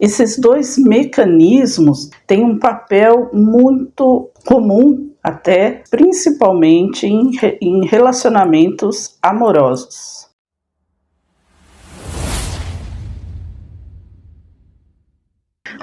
Esses dois mecanismos têm um papel muito comum, até principalmente em relacionamentos amorosos.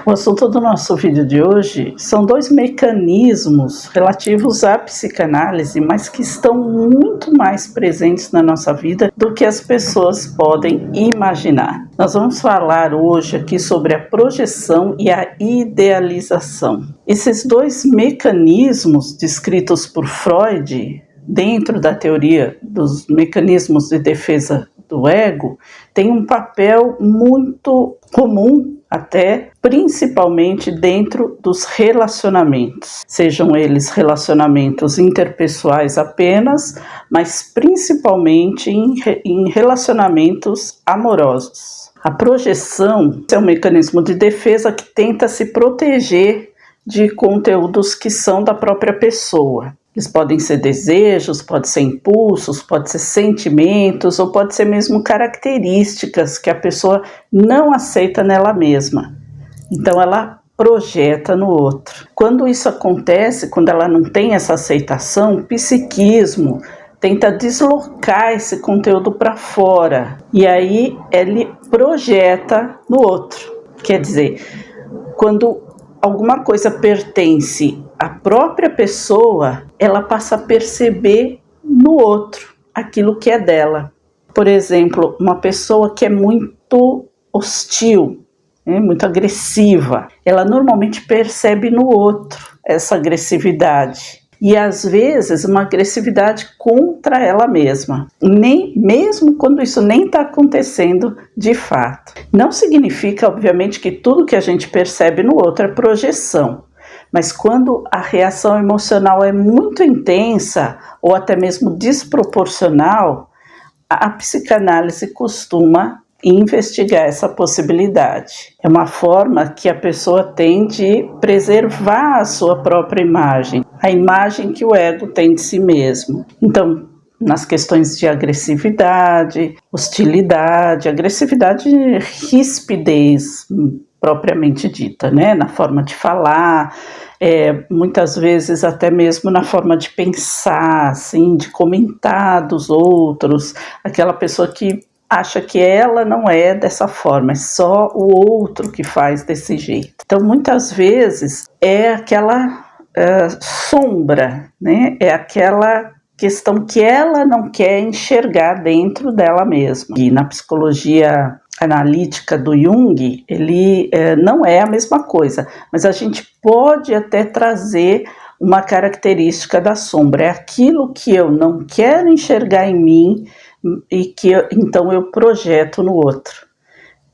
O assunto do nosso vídeo de hoje são dois mecanismos relativos à psicanálise, mas que estão muito mais presentes na nossa vida do que as pessoas podem imaginar. Nós vamos falar hoje aqui sobre a projeção e a idealização. Esses dois mecanismos descritos por Freud, dentro da teoria dos mecanismos de defesa do ego, têm um papel muito comum, até principalmente dentro dos relacionamentos, sejam eles relacionamentos interpessoais apenas, mas principalmente em relacionamentos amorosos. A projeção é um mecanismo de defesa que tenta se proteger de conteúdos que são da própria pessoa. Eles podem ser desejos, pode ser impulsos, pode ser sentimentos ou pode ser mesmo características que a pessoa não aceita nela mesma. Então ela projeta no outro. Quando isso acontece, quando ela não tem essa aceitação, o psiquismo tenta deslocar esse conteúdo para fora e aí ele projeta no outro. Quer dizer, quando alguma coisa pertence à própria pessoa, ela passa a perceber no outro aquilo que é dela. Por exemplo, uma pessoa que é muito hostil, muito agressiva, ela normalmente percebe no outro essa agressividade. E às vezes uma agressividade contra ela mesma, mesmo quando isso nem está acontecendo de fato. Não significa, obviamente, que tudo que a gente percebe no outro é projeção, mas quando a reação emocional é muito intensa ou até mesmo desproporcional, a psicanálise costuma investigar essa possibilidade. É uma forma que a pessoa tem de preservar a sua própria imagem, a imagem que o ego tem de si mesmo. Então, nas questões de agressividade, hostilidade, agressividade e rispidez propriamente dita, né? Na forma de falar, muitas vezes até mesmo na forma de pensar, assim, de comentar dos outros, aquela pessoa que acha que ela não é dessa forma, é só o outro que faz desse jeito. Então, muitas vezes é aquela sombra, né? É aquela questão que ela não quer enxergar dentro dela mesma. E na psicologia analítica do Jung, ele não é a mesma coisa, mas a gente pode até trazer uma característica da sombra. É aquilo que eu não quero enxergar em mim, e que então eu projeto no outro.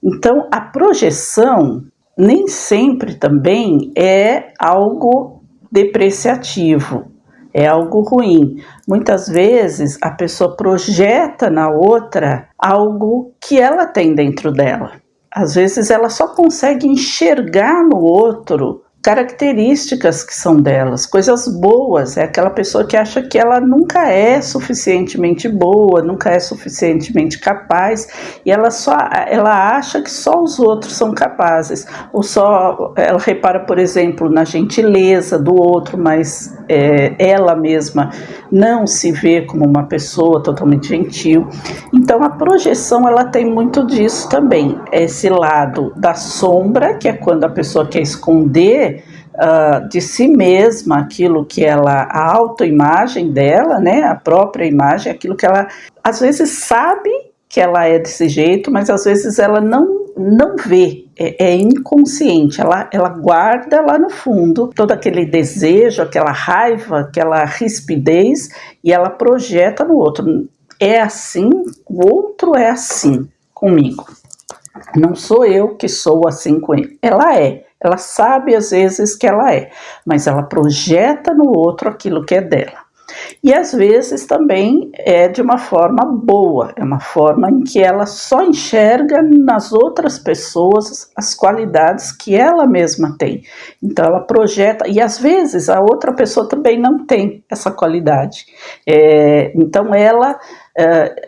Então a projeção nem sempre também é algo depreciativo, é algo ruim. Muitas vezes a pessoa projeta na outra algo que ela tem dentro dela. Às vezes ela só consegue enxergar no outro características que são delas, coisas boas. É aquela pessoa que acha que ela nunca é suficientemente boa, nunca é suficientemente capaz, e ela acha que só os outros são capazes, ou só ela repara, por exemplo, na gentileza do outro, mas ela mesma não se vê como uma pessoa totalmente gentil. Então a projeção, ela tem muito disso também, esse lado da sombra, que é quando a pessoa quer esconder de si mesma aquilo que ela, a autoimagem dela, né, a própria imagem, aquilo que ela às vezes sabe que ela é desse jeito, mas às vezes ela não vê, é inconsciente, ela guarda lá no fundo todo aquele desejo, aquela raiva, aquela rispidez, e ela projeta no outro. É assim, o outro é assim comigo. Não sou eu que sou assim com ele. Ela sabe às vezes que ela é, mas ela projeta no outro aquilo que é dela. E às vezes também é de uma forma boa, é uma forma em que ela só enxerga nas outras pessoas as qualidades que ela mesma tem. Então ela projeta, e às vezes a outra pessoa também não tem essa qualidade. Então ela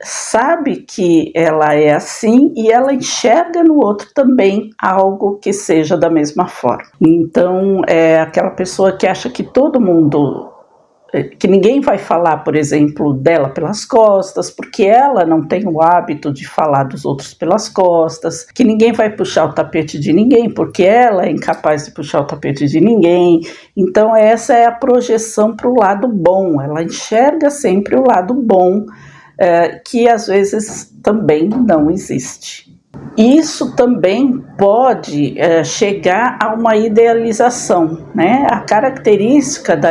sabe que ela é assim e ela enxerga no outro também algo que seja da mesma forma. Então, é aquela pessoa que acha que todo mundo, que ninguém vai falar, por exemplo, dela pelas costas, porque ela não tem o hábito de falar dos outros pelas costas, que ninguém vai puxar o tapete de ninguém, porque ela é incapaz de puxar o tapete de ninguém. Então essa é a projeção para o lado bom, ela enxerga sempre o lado bom, que às vezes também não existe. Isso também pode chegar a uma idealização, né? A característica da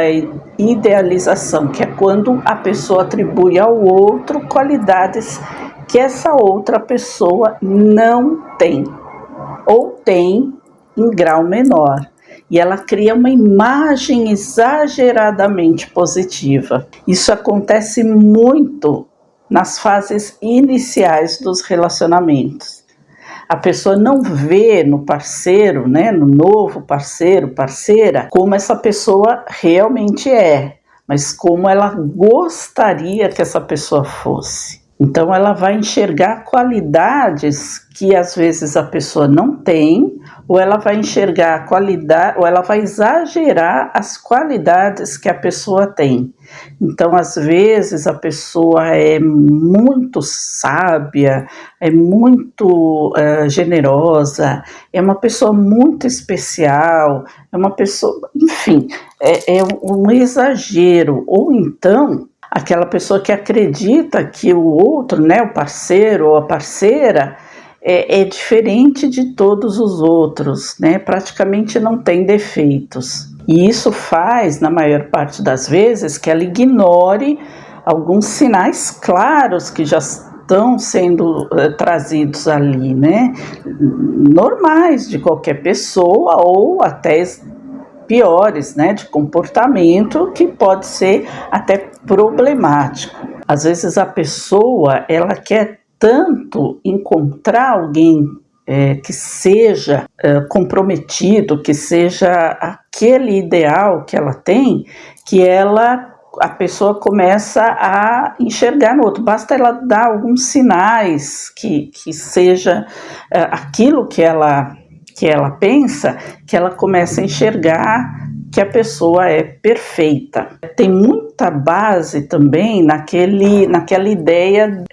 idealização, que é quando a pessoa atribui ao outro qualidades que essa outra pessoa não tem, ou tem em grau menor. E ela cria uma imagem exageradamente positiva. Isso acontece muito nas fases iniciais dos relacionamentos. A pessoa não vê no parceiro, né, no novo parceiro, parceira, como essa pessoa realmente é, mas como ela gostaria que essa pessoa fosse. Então ela vai enxergar qualidades que às vezes a pessoa não tem, ou ela vai enxergar qualidade, ou ela vai exagerar as qualidades que a pessoa tem. Então, às vezes, a pessoa é muito sábia, é muito generosa, é uma pessoa muito especial, é uma pessoa, enfim, é um exagero. Ou então, aquela pessoa que acredita que o outro, né, o parceiro ou a parceira, é diferente de todos os outros, né? Praticamente não tem defeitos. E isso faz, na maior parte das vezes, que ela ignore alguns sinais claros que já estão sendo trazidos ali, né? Normais de qualquer pessoa, ou até piores, né? De comportamento, que pode ser até problemático. Às vezes a pessoa, ela quer tanto encontrar alguém que seja comprometido, que seja aquele ideal que ela tem, que a pessoa começa a enxergar no outro. Basta ela dar alguns sinais que seja aquilo que ela pensa, que ela começa a enxergar que a pessoa é perfeita. Tem muita base também naquela ideia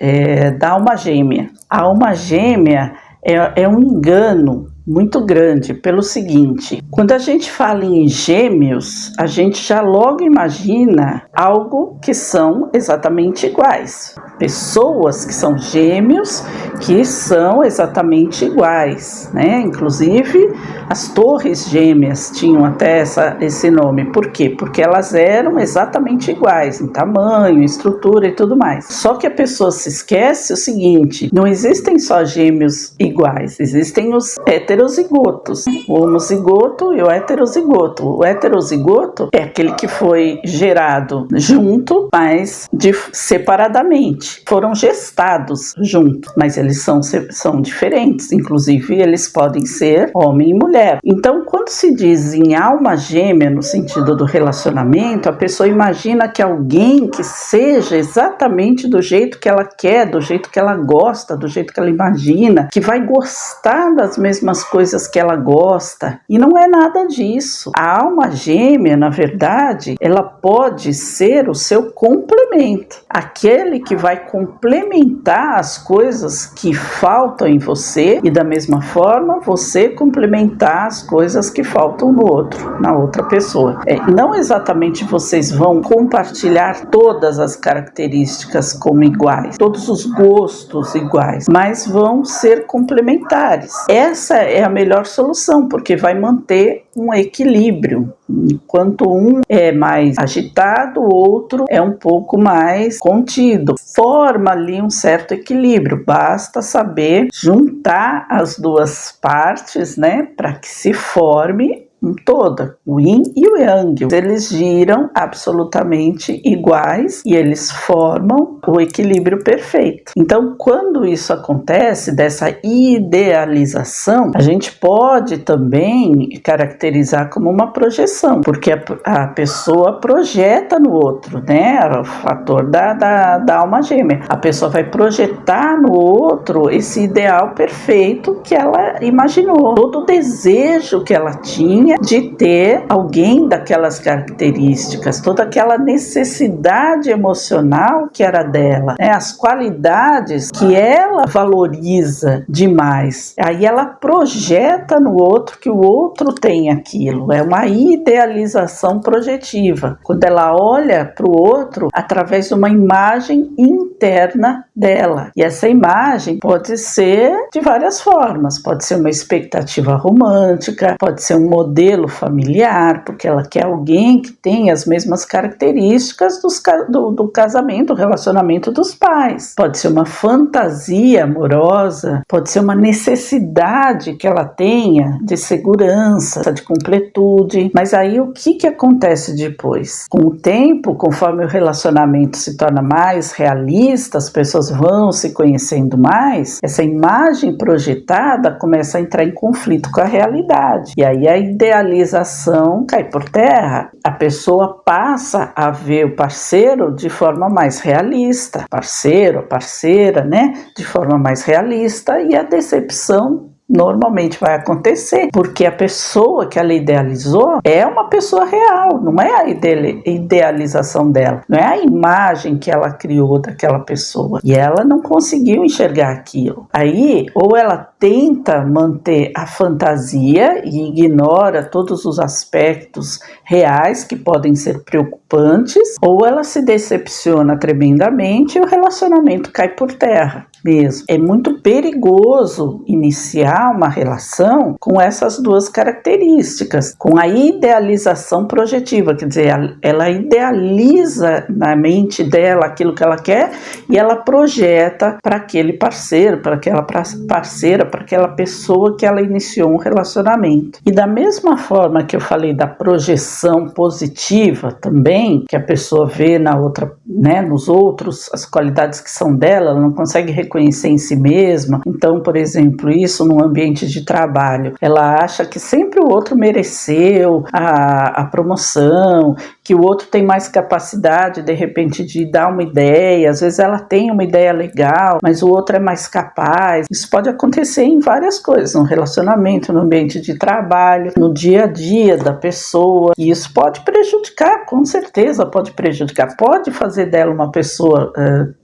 da alma gêmea. A alma gêmea é um engano muito grande pelo seguinte: quando a gente fala em gêmeos, a gente já logo imagina algo que são exatamente iguais. Pessoas que são gêmeos, que são exatamente iguais, né? Inclusive, as torres gêmeas tinham até esse nome. Por quê? Porque elas eram exatamente iguais em tamanho, estrutura e tudo mais. Só que a pessoa se esquece o seguinte: não existem só gêmeos iguais, existem os heterozigotos, o homozigoto e o heterozigoto. O heterozigoto é aquele que foi gerado junto, mas separadamente. Foram gestados juntos, mas eles são diferentes, inclusive eles podem ser homem e mulher. Então, quando se diz em alma gêmea, no sentido do relacionamento, a pessoa imagina que alguém que seja exatamente do jeito que ela quer, do jeito que ela gosta, do jeito que ela imagina, que vai gostar das mesmas coisas que ela gosta. E não é nada disso. A alma gêmea, na verdade, ela pode ser o seu complemento, aquele que vai complementar as coisas que faltam em você, e da mesma forma você complementar as coisas que faltam no outro, na outra pessoa. Não exatamente vocês vão compartilhar todas as características como iguais, todos os gostos iguais, mas vão ser complementares. Essa é a melhor solução, porque vai manter um equilíbrio. Enquanto um é mais agitado, o outro é um pouco mais contido. Forma ali um certo equilíbrio. Basta saber juntar as duas partes, né, para que se forme um todo, o yin e o yang. Eles giram absolutamente iguais e eles formam o equilíbrio perfeito. Então, quando isso acontece, dessa idealização, a gente pode também caracterizar como uma projeção, porque a pessoa projeta no outro, né? O fator da alma gêmea. A pessoa vai projetar no outro esse ideal perfeito que ela imaginou, todo o desejo que ela tinha de ter alguém daquelas características, toda aquela necessidade emocional que era dela, né? As qualidades que ela valoriza demais. Aí ela projeta no outro que o outro tem aquilo. É uma idealização projetiva. Quando ela olha para o outro através de uma imagem interna dela. E essa imagem pode ser de várias formas. Pode ser uma expectativa romântica, pode ser um modelo familiar, porque ela quer alguém que tenha as mesmas características do casamento, do relacionamento dos pais. Pode ser uma fantasia amorosa, pode ser uma necessidade que ela tenha de segurança, de completude. Mas aí o que acontece depois? Com o tempo, conforme o relacionamento se torna mais realista, as pessoas vão se conhecendo mais, essa imagem projetada começa a entrar em conflito com a realidade. E aí a idealização cai por terra. A pessoa passa a ver o parceiro de forma mais realista, parceiro, parceira, né? De forma mais realista, e a decepção normalmente vai acontecer, porque a pessoa que ela idealizou é uma pessoa real, não é a idealização dela, não é a imagem que ela criou daquela pessoa, e ela não conseguiu enxergar aquilo. Aí, ou ela tenta manter a fantasia e ignora todos os aspectos reais que podem ser preocupantes, ou ela se decepciona tremendamente e o relacionamento cai por terra mesmo. É muito perigoso iniciar uma relação com essas duas características, com a idealização projetiva, quer dizer, ela idealiza na mente dela aquilo que ela quer e ela projeta para aquele parceiro, para aquela parceira, para aquela pessoa que ela iniciou um relacionamento. E da mesma forma que eu falei da projeção positiva também, que a pessoa vê na outra, né, nos outros as qualidades que são dela, ela não consegue reconhecer em si mesma. Então, por exemplo, isso num ambiente de trabalho, ela acha que sempre o outro mereceu a promoção, que o outro tem mais capacidade de repente de dar uma ideia, às vezes ela tem uma ideia legal, mas o outro é mais capaz. Isso pode acontecer em várias coisas, no relacionamento, no ambiente de trabalho, no dia a dia da pessoa, e isso pode prejudicar, com certeza pode prejudicar, pode fazer dela uma pessoa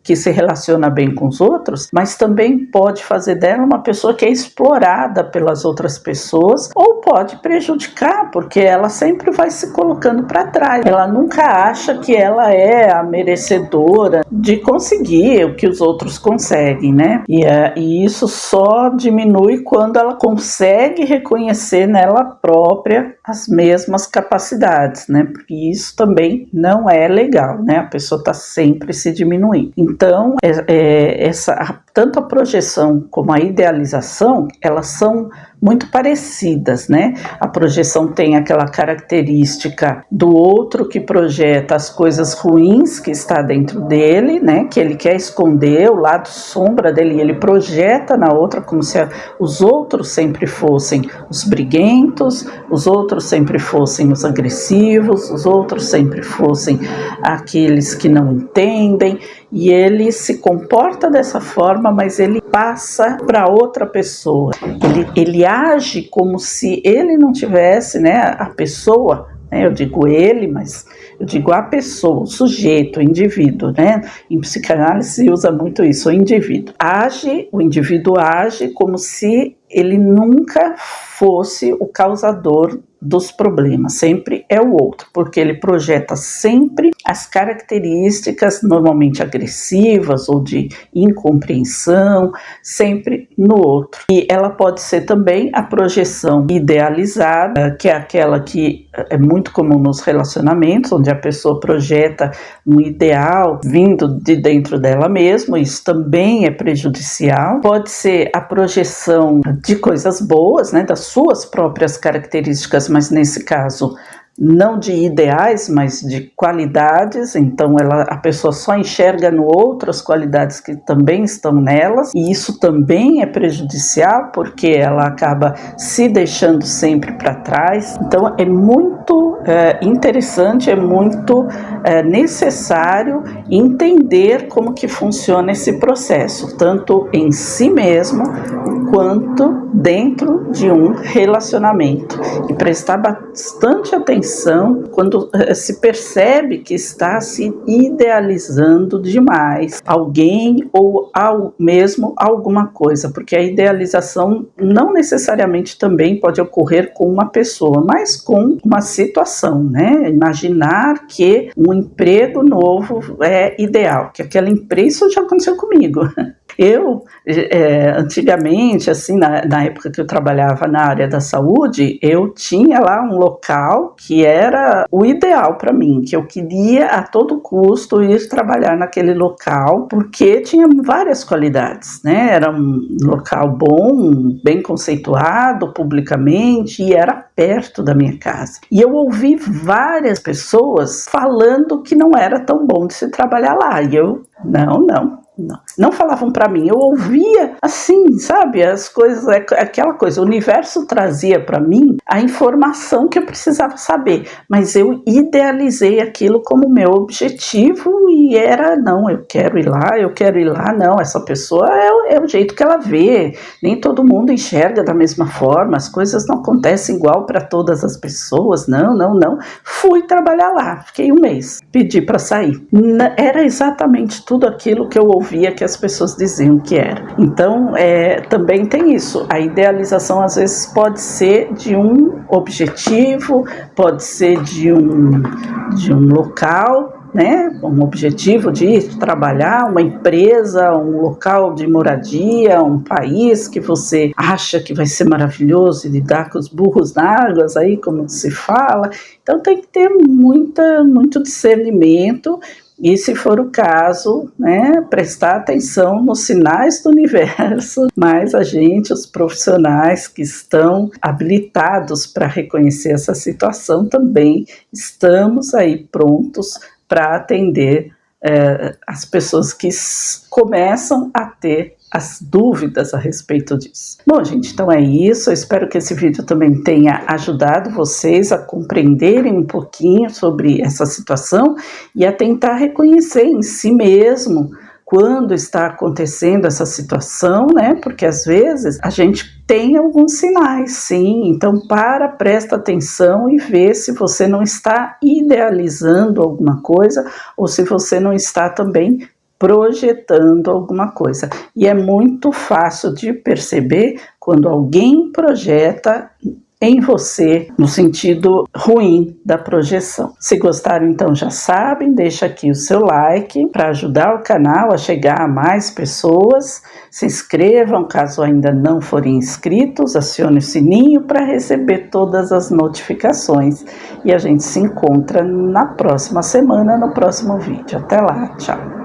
que se relaciona bem com os outros, mas também pode fazer dela uma pessoa que é explorada pelas outras pessoas, ou pode prejudicar, porque ela sempre vai se colocando para trás. Ela nunca acha que ela é a merecedora de conseguir o que os outros conseguem, né? E isso só diminui quando ela consegue reconhecer nela própria as mesmas capacidades, né? Porque isso também não é legal, né? A pessoa está sempre se diminuindo. Então, tanto a projeção como a idealização, elas são muito parecidas, né? A projeção tem aquela característica do outro que projeta as coisas ruins que está dentro dele, né? Que ele quer esconder, o lado sombra dele, e ele projeta na outra como se os outros sempre fossem os briguentos, os outros sempre fossem os agressivos, os outros sempre fossem aqueles que não entendem, e ele se comporta dessa forma, mas ele passa para outra pessoa. Ele age como se ele não tivesse, né, a pessoa, né, eu digo ele, mas eu digo a pessoa, o sujeito, o indivíduo, né? Em psicanálise se usa muito isso, o indivíduo age como se ele nunca fosse o causador dos problemas, sempre é o outro, porque ele projeta sempre as características normalmente agressivas ou de incompreensão, sempre no outro. E ela pode ser também a projeção idealizada, que é aquela que é muito comum nos relacionamentos, onde a pessoa projeta um ideal vindo de dentro dela mesma, isso também é prejudicial. Pode ser a projeção de coisas boas, né, das suas próprias características, mas nesse caso não de ideais, mas de qualidades. Então a pessoa só enxerga no outro as qualidades que também estão nelas, e isso também é prejudicial, porque ela acaba se deixando sempre para trás. Então é muito interessante, é muito necessário entender como que funciona esse processo, tanto em si mesmo quanto dentro de um relacionamento, e prestar bastante atenção quando se percebe que está se idealizando demais alguém ou mesmo alguma coisa, porque a idealização não necessariamente também pode ocorrer com uma pessoa, mas com uma situação, né? Imaginar que um emprego novo é ideal, que aquela empresa, isso já aconteceu comigo. Eu, antigamente, assim, na época que eu trabalhava na área da saúde, eu tinha lá um local que era o ideal para mim, que eu queria a todo custo ir trabalhar naquele local, porque tinha várias qualidades, né? Era um local bom, bem conceituado publicamente, e era perto da minha casa. E eu ouvi várias pessoas falando que não era tão bom de se trabalhar lá, e eu, não falavam para mim, eu ouvia assim, sabe, as coisas, aquela coisa, o universo trazia para mim a informação que eu precisava saber, mas eu idealizei aquilo como meu objetivo, e era, não, eu quero ir lá, não, essa pessoa é o jeito que ela vê, nem todo mundo enxerga da mesma forma, as coisas não acontecem igual para todas as pessoas, não, fui trabalhar lá, fiquei 1 mês, pedi para sair, era exatamente tudo aquilo que eu ouvia que as pessoas diziam que era. Então, também tem isso. A idealização, às vezes, pode ser de um objetivo, pode ser de um local, né? Um objetivo de ir trabalhar, uma empresa, um local de moradia, um país que você acha que vai ser maravilhoso e lidar com os burros na água, aí como se fala. Então, tem que ter muito discernimento. E, se for o caso, né, prestar atenção nos sinais do universo, mas a gente, os profissionais que estão habilitados para reconhecer essa situação, também estamos aí prontos para atender as pessoas que começam a ter as dúvidas a respeito disso. Bom, gente, então é isso. Eu espero que esse vídeo também tenha ajudado vocês a compreenderem um pouquinho sobre essa situação e a tentar reconhecer em si mesmo quando está acontecendo essa situação, né? Porque às vezes a gente tem alguns sinais, sim. Então, presta atenção e vê se você não está idealizando alguma coisa ou se você não está também projetando alguma coisa. E é muito fácil de perceber quando alguém projeta em você, no sentido ruim da projeção. Se gostaram, então já sabem, deixa aqui o seu like para ajudar o canal a chegar a mais pessoas. Se inscrevam caso ainda não forem inscritos, acione o sininho para receber todas as notificações. E a gente se encontra na próxima semana, no próximo vídeo. Até lá, tchau!